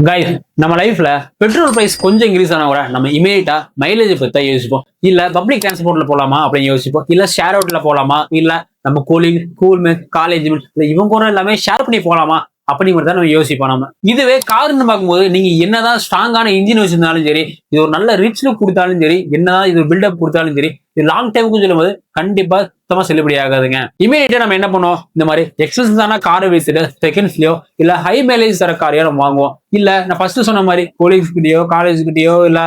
Guys, நம்ம லைஃப்ல petrol price கொஞ்சம் இன்க்ரீஸ் ஆனா கூட நம்ம இமீடியட்டா மைலேஜ் பத்தி யோசிப்போம். இல்ல பப்ளிக் டிரான்ஸ்போர்ட்ல போலாமா அப்படின்னு யோசிப்போம். இல்ல ஷேர் அவுட்ல போலாமா, இல்ல நம்ம கோலிங் ஸ்கூல் மேட் காலேஜ் இவங்க கூட எல்லாமே ஷேர் பண்ணி போலாமா அப்படிங்கிறத நம்ம யோசிப்போம். நம்ம இதுவே கார்னு பார்க்கும்போது நீங்க என்னதான் ஸ்ட்ராங்கான இன்ஜின் வச்சிருந்தாலும் சரி, இது ஒரு நல்ல ரிச் லுக் கொடுத்தாலும் சரி, என்னதான் இது பில்டப் கொடுத்தாலும் சரி, இது லாங் டைமுக்கு சொல்லும்போது கண்டிப்பா சுத்தமா செல்லுபடி ஆகாதுங்க. இமீடியட்டா நம்ம என்ன பண்ணுவோம், இந்த மாதிரி எக்ஸ்பென்சிவான காரை வச்சுட்டு செகண்ட்ஸ்லயோ இல்ல ஹை மைலேஜ் தர காரையோ நம்ம வாங்குவோம். இல்ல நான் ஃபர்ஸ்ட் சொன்ன மாதிரி கொலீக்ஸ் கிட்டயோ காலேஜ் கிட்டயோ இல்ல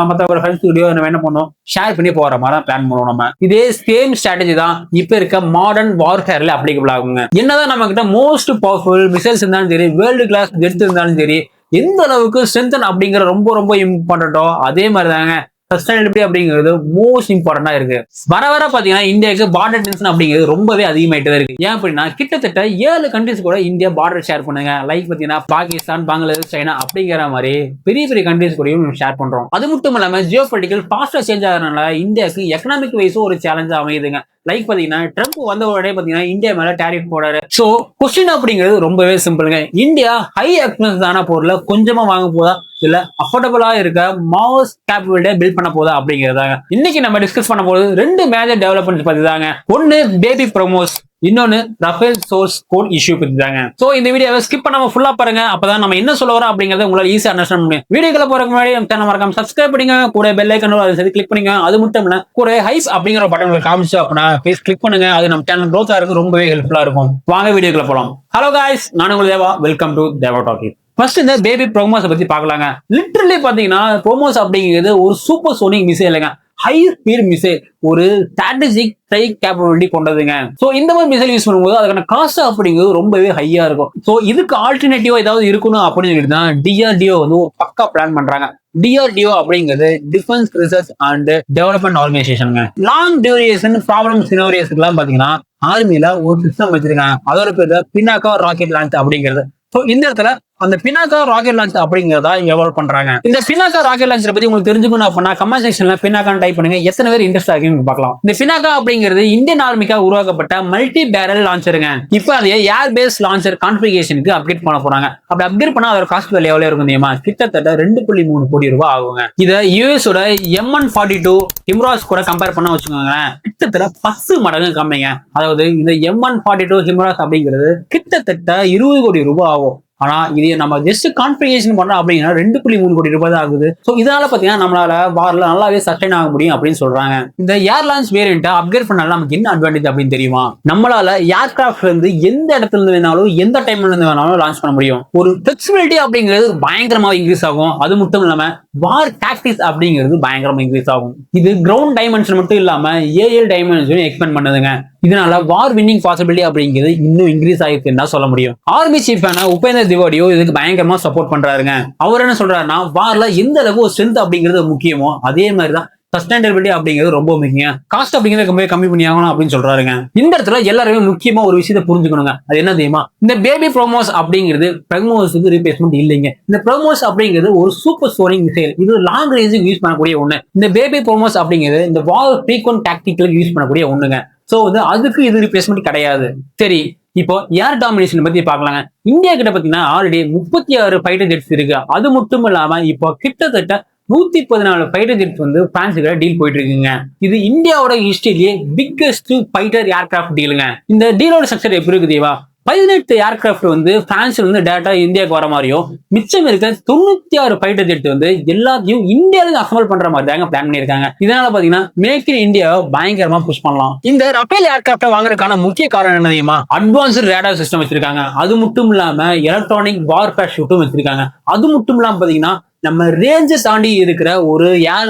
மற்ற ஒரு ஃப்ரெண்ட்ஸ் கிட்டயோ நம்ம என்ன பண்ணுவோம், ஷேர் பண்ணி போற மாதிரி தான் பிளான் பண்ணுவோம். நம்ம இதே சேம் ஸ்ட்ராட்டஜி தான் இப்ப இருக்க மாடர்ன் வார்ஃபேர்ல அப்ளிகபிள் ஆகுங்க. என்னதான் நம்ம கிட்ட மோஸ்ட் பவர்ஃபுல் மிசைல்ஸ் இருந்தாலும் சரி, வேர்ல்டு கிளாஸ் ஜெட்ஸ் இருந்தாலும் சரி, எந்த அளவுக்கு ஸ்ட்ரென்தன் அப்படிங்கிற ரொம்ப ரொம்ப இம்பார்ட்டன்ட்டோ அதே மாதிரி தாங்க சஸ்டைனபிலிட்டி அப்படிங்கிறது மோஸ்ட் இம்பார்ட்டன்டா இருக்கு. வர வர பாத்தீங்கன்னா இந்தியாவுக்கு பார்டர் டென்ஷன் அப்படிங்கிறது ரொம்பவே அதிகமாயிட்டு தான் இருக்கு. ஏன் அப்படின்னா கிட்டத்தட்ட 7 கண்ட்ரிஸ் கூட இந்தியா பார்டர் ஷேர் பண்ணுங்க. லைக் பாத்தீங்கன்னா பாகிஸ்தான், பங்களாதேஷ், சைனா அப்படிங்கிற மாதிரி பெரிய பெரிய கண்ட்ரிஸ் கூடயும் ஷேர் பண்றோம். அது மட்டும் இல்லாம ஜியோ பொலிட்டிக்கல் ஃபாஸ்டா சேஞ்ச் ஆகிறதுனால இந்தியாவுக்கு எக்கனாமிக் வைஸும் ஒரு சேலஞ்சா அமையுதுங்க. லைக் பாத்தீங்கன்னா ட்ரம்ப் வந்த உடனே பாத்தீங்கன்னா இந்தியா மேல டேரிஃப் போடாரு. சோ கொஸ்டின் அப்படிங்கிறது ரொம்பவே சிம்பிளுங்க. இந்தியா ஹை எக்ஸ்பென்சிவான பொருளை கொஞ்சமா வாங்க போதா, இல்ல அஃபோர்டபுளா இருக்க மாஸ் கேபிட்டல் பில்ட் பண்ண போதா அப்படிங்கிறதாங்க இன்னைக்கு நம்ம டிஸ்கஸ் பண்ண போது. 2 மேஜர் டெவலப்மெண்ட்ஸ் பத்தி தாங்க. ஒன்னு பேபி ப்ரோமோஸ், இன்னொன்னு ரஃபேல் சோர்ஸ் கோட் இஷ்யூ பத்தி தாங்க. சோ இந்த வீடியோவை ஸ்கிப் பண்ணாம ஃபுல்லா பாருங்க. அப்பதான் நம்ம என்ன சொல்ல வரோம் அப்படிங்கறத உங்களால ஈஸியா அண்டர்ஸ்டாண்ட் முடியும். வீடியோக்குள்ள போறதுக்கு முன்னாடி நம்ம சேனல் மறக்காம சப்ஸ்கிரைப் பண்ணுங்க, கூட பெல் ஐகான் அதை சரி கிளிக் பண்ணுங்க. அது மட்டும் இல்ல கூட ஹைப் அப்படிங்கிற பட்டன் காமிச்சு அப்படின்னா ப்ளீஸ் கிளிக் பண்ணுங்க. அது நம்ம சேனல் க்ரோத் ஆகிறதுக்கு ரொம்பவே ஹெல்ப்ஃபுல்லா இருக்கும். வாங்க வீடியோக்குள்ள போலாம். ஹலோ காய்ஸ், நான் உங்கள் Deva. Welcome to Deva talking. First இந்த பேபி ப்ரோமோஸ் பத்தி பார்க்கலாங்க. லிட்டரலி பாத்தீங்கன்னா ப்ரோமோஸ் அப்படிங்கிறது ஒரு சூப்பர் சோனிக் மிசைலுங்க. ஹை ஸ்பீட் மிசைல், ஒரு ஸ்ட்ராட்டஜிக் ஸ்ட்ரைக் கேப்பபிலிட்டி கொண்டதுங்க. சோ இந்த மாதிரி மிசைல் யூஸ் பண்ணும்போது அதுக்கான காஸ்ட் அப்படிங்கிறது ரொம்பவே ஹையா இருக்கும். சோ இதுக்கு ஆல்டர்னேட்டிவா ஏதாவது இருக்கணும் அப்படின்னு சொல்லிட்டு தான் டிஆர்டிஓ வந்து ஒரு பக்கா பிளான் பண்றாங்க. டிஆர்டிஓ அப்படிங்கிறது டிஃபென்ஸ் ரிசர்ச் அண்ட் டெவலப்மெண்ட் ஆர்கனைசேஷனுங்க. லாங் டியூரேஷன் ப்ராப்ளம் சினோரியஸ்க்கு எல்லாம் பாத்தீங்கன்னா ஆர்மில ஒரு சிஸ்டம் வச்சிருக்காங்க. அதோட பேர் பினாக்கா ராக்கெட் லான்ச் அப்படிங்கிறது. இந்த இடத்துல அந்த பினாக்கா ராக்கெட் லான்ச் அப்படிங்கிறதா எவால்வ் பண்றாங்க. இந்த பினாக்கா ராக்கெட் லான்ச் பத்தி உங்களுக்கு தெரிஞ்சுக்கணும் அப்படின்னா கமெண்ட் செக்ஷன்ல பினாக்கான்னு டைப் பண்ணுங்க. எத்தனை பேர் இன்ட்ரெஸ்ட் ஆகுன்னு பார்க்கலாம். இந்த பினாக்கா அப்படிங்கிறது இந்தியன் ஆர்மிக்காக உருவாக்கப்பட்ட மல்டி பேரல் லான்ச்சருங்க. இப்போ அதை ஏர் பேஸ் லான்ச்சர் கான்ஃபிகரேஷனுக்கு அப்கிரேட் பண்ண போறாங்க. அப்படி அப்கிரேட் பண்ணா அதோட காஸ்ட் வேல்யூ எவ்வளவு இருக்கும் தெரியுமா? கிட்டத்தட்ட 2.3 கோடி ரூபாய் ஆகுங்க. இதை யூஎஸோட M142 ஹிம்ராஸ் கூட கம்பேர் பண்ண வச்சுக்கோங்க, கிட்டத்தட்ட 10 மடங்கு கம்மிங்க. அதாவது இந்த M142 ஹிம்ராஸ் அப்படிங்கிறது கிட்டத்தட்ட 20 கோடி ரூபாய் ஆகும். ஆனா இது நம்ம ஜஸ்ட் கான்ஃபிகரேஷன் பண்ணோம் அப்படின்னா 2.3 கோடி ரூபாய் தான் ஆகுது. சோ இதனால பாத்தீங்கன்னா நம்மளால வார்ல நல்லாவே சஸ்டைன் ஆக முடியும் அப்படின்னு சொல்றாங்க. இந்த ஏர் லான்ச் வேரியண்ட்டை அப்கிரேட் பண்ணால நமக்கு என்ன அட்வான்டேஜ் அப்படின்னு தெரியுமா? நம்மளால ஏர்கிராஃப்ட்ல இருந்து எந்த இடத்துல இருந்து வேணாலும் எந்த டைம்ல இருந்து வேணாலும் லான்ச் பண்ண முடியும். ஒரு ஃபிளெக்சிபிலிட்டி அப்படிங்கிறது பயங்கரமா இன்க்ரீஸ் ஆகும். அது மட்டும் இல்லாம வார் டாக்டிக்ஸ் அப்படிங்கிறது பயங்கரமா இன்க்ரீஸ் ஆகும். இது கிரவுண்ட் டைமென்ஷன் மட்டும் இல்லாம ஏரியல் டைமென்ஷன் எக்ஸ்பெண்ட் பண்ணுதுங்க. இதனால வார் வின்னிங் பாசிபிலிட்டி அப்படிங்கிறது இன்னும் இன்க்ரீஸ் ஆயிருக்குன்னு தான் சொல்ல முடியும். ஆர்மி சீஃபான உபேந்தர் திவாடியோ இதுக்கு பயங்கரமா சப்போர்ட் பண்றாருங்க. அவர் என்ன சொல்றாருன்னா, வார்ல எந்த அளவுக்கு ஒரு ஸ்ட்ரென்த் அப்படிங்கிறது முக்கியமோ அதே மாதிரிதான் சஸ்டைனபிலிட்டி அப்படிங்கிறது ரொம்ப முக்கியம். காஸ்ட் அப்படிங்கிறது ரொம்பவே கம்மி பண்ணி ஆகணும் அப்படின்னு சொல்றாருங்க. இந்த இடத்துல எல்லாருமே முக்கியமா ஒரு விஷயத்தை புரிஞ்சுக்கணுங்க. அது என்ன தெரியுமா? இந்த பேபி ப்ரோமோஸ் அப்படிங்கிறது பிரமோஸுக்கு ரீப்ளேஸ்மெண்ட் இல்லைங்க. இந்த ப்ரோமோஸ் அப்படிங்கிறது ஒரு சூப்பர் சோனிக் மிசைல். இது லாங் ரேஞ்சுக்கு யூஸ் பண்ணக்கூடிய ஒண்ணு. இந்த பேபி ப்ரோமோஸ் அப்படிங்கிறது இந்த வார் ஃப்ரீக்வென்ட் டாக்டிக்களுக்கு யூஸ் பண்ணக்கூடிய ஒண்ணுங்க. சோ வந்து அதுக்கு இது ரீப்ளேஸ்மெண்ட் கிடையாது. சரி, இப்போ ஏர் டாமினேஷன் பத்தி பார்க்கலாங்க. இந்தியா கிட்ட பாத்தீங்கன்னா ஆல்ரெடி 36 ஃபைட்டர் ஜெட்ஸ் இருக்கு. அது மட்டும் இல்லாம இப்போ கிட்டத்தட்ட 114 ஃபைட்டர் ஜெட்ஸ் வந்து பிரான்ஸுக்கு டீல் போயிட்டு இருக்குங்க. இது இந்தியாவோட ஹிஸ்டரியிலேயே பிக்கஸ்ட் ஃபைட்டர் ஏர்கிராஃப்ட் டீலுங்க. இந்த டீலோட ஸ்ட்ரக்சர் எப்படி இருக்கு தெரியுமா? 18 ஏர்கிராஃப்ட் வந்து பிரான்ஸ்ல இருந்து டேரக்டா இந்தியாவுக்கு வர மாதிரியும், மிச்சம் இருக்க 96 ஃபைட்டர் ஜெட் வந்து எல்லாத்தையும் இந்தியாவில அசம்பிள் பண்ற மாதிரி தாங்க பிளான் பண்ணிருக்காங்க. இதனால பாத்தீங்கன்னா மேக் இன் இந்தியா பயங்கரமா புஷ் பண்ணலாம். இந்த ரஃபேல் ஏர்கிராஃப்ட் வாங்குறதுக்கான முக்கிய காரணம் என்ன தெரியுமா? அட்வான்ஸ்டு ரேடார் சிஸ்டம் வச்சிருக்காங்க. அது மட்டும் இல்லாம எலக்ட்ரானிக் வார்ஃபேர் ஷூட்டும் வச்சிருக்காங்க. அது மட்டும் இல்லாம பாத்தீங்கன்னா நம்ம ரேஞ்சை தாண்டி இருக்கிற ஒரு ஏர்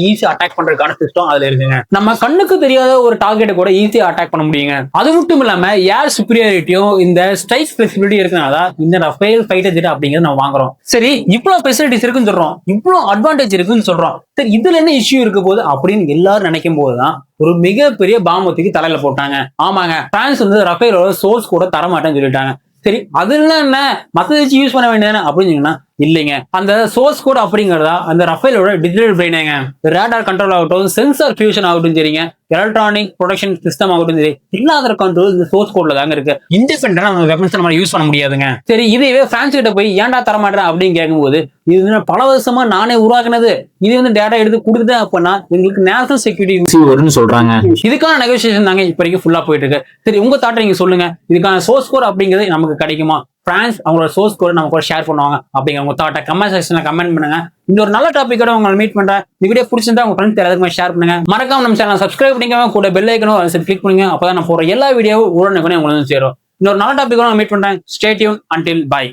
ஈஸியா அட்டாக் பண்றதுக்கான சிஸ்டம் அதுல இருக்குங்க. நம்ம கண்ணுக்கு தெரியாத ஒரு டார்கெட்டை கூட ஈஸியா அட்டாக் பண்ண முடியுங்க. அது மட்டும் இல்லாம ஏர் சுப்பீரியாரிட்டியும் இந்த ஸ்ட்ரைக் ஃபிளெக்சிபிலிட்டி இருக்கனால இந்த ரஃபேல் ஃபைட்டர் ஜெட் அப்படிங்கிறது நம்ம வாங்குறோம். சரி, இவ்வளவு ஃபெசிலிட்டிஸ் இருக்குன்னு சொல்றோம், இவ்வளவு அட்வான்டேஜ் இருக்குன்னு சொல்றோம். சரி, இதுல என்ன இஷ்யூ இருக்க போகுது அப்படின்னு எல்லாரும் நினைக்கும் போதுதான் ஒரு மிகப்பெரிய பாம்பத்துக்கு தலையில போட்டாங்க. ஆமாங்க, பிரான்ஸ் வந்து ரஃபேலோட சோர்ஸ் கூட தரமாட்டேன்னு சொல்லிட்டாங்க. சரி, அதுல என்ன மத்த வச்சு யூஸ் பண்ண வேண்டியதானே அப்படின்னு சொன்னா, இல்லைங்க. அந்த சோர்ஸ் கோட் அப்படிங்கறதா அந்த ரஃபேலோட டிஜிட்டல் பிரெயினேங்க. ரேடார் கண்ட்ரோல் ஆகட்டும், சென்சார் ஃபியூஷன் ஆகட்டும் சரிங்க, எலக்ட்ரானிக் ப்ரொடக்ஷன் சிஸ்டம் ஆகட்டும் சரி, எல்லாதர கண்ட்ரோல் இந்த சோர்ஸ் கோட்ல தாங்க இருக்கு. இண்டிபெண்டா நம்ம வெப்பன்ஸ் நம்ம யூஸ் பண்ண முடியாதுங்க. சரி, இதுவே பிரான்ஸ் கிட்ட போய் ஏன்டா தரமாட்டேன் அப்படின்னு கேட்கும்போது, இது பல வருஷமா நானே உருவாக்குனது, இது வந்து டேட்டா எடுத்து கொடுத்துட்டேன் அப்படின்னா எங்களுக்கு நேஷனல் செக்யூரிட்டி வரும்னு சொல்றாங்க. இதுக்கான நெகோசியேஷன் தாங்க இப்ப வரைக்கும் ஃபுல்லா போயிட்டு இருக்கு. சரி, உங்க தாட்டை நீங்க சொல்லுங்க. இதுக்கான சோர்ஸ் கோட் அப்படிங்கிறது நமக்கு கிடைக்குமா? பிரான்ஸ் அவங்களோட சோர்ஸ் கோட் நம்ம கூட ஷேர் பண்ணுவாங்க அப்படிங்கிற உங்க தாட்டை கமெண்ட் செக்ஷன்ல கமெண்ட் பண்ணுங்க. இந்த ஒரு நல்ல டாபிக்கோட உங்களை மீட் பண்றேன். இந்த வீடியோ பிடிச்சிருந்தா உங்க ஃப்ரெண்ட்ஸ் எல்லாருக்குமே ஷேர் பண்ணுங்க. மறக்காம நம்ம சேனல் சப்ஸ்கிரைப் பண்ணிக்கோங்க, கூட பெல் ஐக்கனும் கிளிக் பண்ணுங்க. அப்பதான் நான் போற எல்லா வீடியோவும் உடனே உங்களுக்கு சேரும். இன்னொரு நல்ல டாபிக்கோட மீட் பண்றேன். Stay tune. Until by.